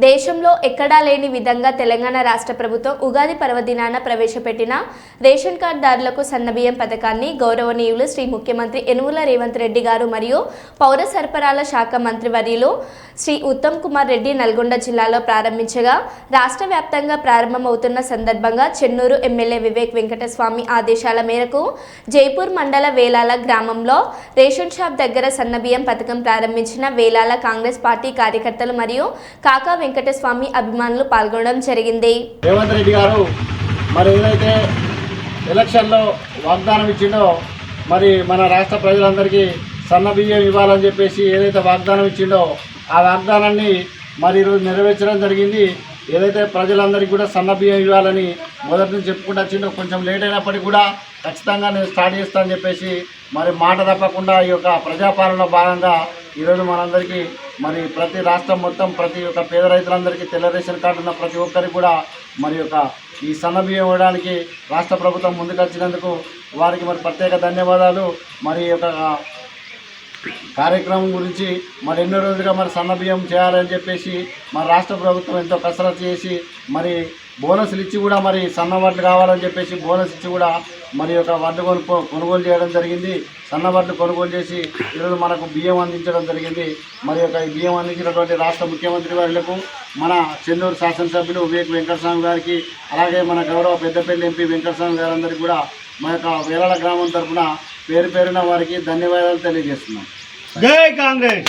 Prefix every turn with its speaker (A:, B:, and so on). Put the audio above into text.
A: దేశంలో ఎక్కడా లేని విధంగా తెలంగాణ రాష్ట్ర ప్రభుత్వం ఉగాది పర్వదినాన ప్రవేశపెట్టిన రేషన్ కార్డుదారులకు సన్నబియ్యం పథకాన్ని గౌరవనీయులు శ్రీ ముఖ్యమంత్రి యనుమల రేవంత్ రెడ్డి గారు మరియు పౌర సరఫరాల శాఖ మంత్రివర్యులు శ్రీ ఉత్తమ్ కుమార్ రెడ్డి నల్గొండ జిల్లాలో ప్రారంభించగా రాష్ట్ర వ్యాప్తంగా ప్రారంభమవుతున్న సందర్భంగా చెన్నూరు ఎమ్మెల్యే వివేక్ వెంకటస్వామి ఆదేశాల మేరకు జైపూర్ మండల వేలాల గ్రామంలో రేషన్ షాప్ దగ్గర సన్నబియ్యం పథకం ప్రారంభించిన వేలాల కాంగ్రెస్ పార్టీ కార్యకర్తలు మరియు కాకా వెంకటస్వామి అభిమానులు పాల్గొనడం జరిగింది.
B: రేవంత్ రెడ్డి గారు మరి ఏదైతే ఎలక్షన్లో వాగ్దానం ఇచ్చిండో మరి మన రాష్ట్ర ప్రజలందరికీ సన్నబియ్యం ఇవ్వాలని చెప్పేసి ఏదైతే వాగ్దానం ఇచ్చిండో ఆ వాగ్దానాన్ని మరి ఈరోజు నెరవేర్చడం జరిగింది. ఏదైతే ప్రజలందరికీ కూడా సన్నబియ్యం ఇవ్వాలని మొదటి నుంచి చెప్పుకుంటూ వచ్చిండో కొంచెం లేట్ అయినప్పటికీ కూడా ఖచ్చితంగా నేను స్టార్ట్ చేస్తానని చెప్పేసి మరి మాట తప్పకుండా ఈ యొక్క ప్రజాపాలనలో భాగంగా ఈరోజు మనందరికీ మరి ప్రతి రాష్ట్రం మొత్తం ప్రతి ఒక్క పేద రైతులందరికీ తెల్ల రేషన్ కార్డు ఉన్న ప్రతి ఒక్కరికి కూడా మరి యొక్క ఈ సన్నబియ్యం ఇవ్వడానికి రాష్ట్ర ప్రభుత్వం ముందుకొచ్చినందుకు వారికి మరి ప్రత్యేక ధన్యవాదాలు. మరి యొక్క కార్యక్రమం గురించి మరి ఎన్నో రోజులుగా మరి సన్నబియ్యం చేయాలని చెప్పేసి మరి రాష్ట్ర ప్రభుత్వం ఎంతో కసరత్తు చేసి మరి బోనస్లు ఇచ్చి కూడా మరి సన్న వడ్లు కావాలని చెప్పేసి బోనస్ ఇచ్చి కూడా మరి యొక్క వడ్లు కొనుగోలు చేయడం జరిగింది. సన్న వడ్లు కొనుగోలు చేసి ఈరోజు మనకు బియ్యం అందించడం జరిగింది. మరి యొక్క ఈ బియ్యం అందించినటువంటి రాష్ట్ర ముఖ్యమంత్రి వారికి మన చెన్నూరు శాసనసభ్యులు వివేక్ వెంకటస్వామి గారికి అలాగే మన గౌరవ పెద్దపల్లి ఎంపీ వెంకటస్వామి గారందరికీ కూడా మన యొక్క వేలాల గ్రామం తరఫున పేరు పేరున వారికి ధన్యవాదాలు తెలియజేస్తున్నాం.
C: జై కాంగ్రెస్.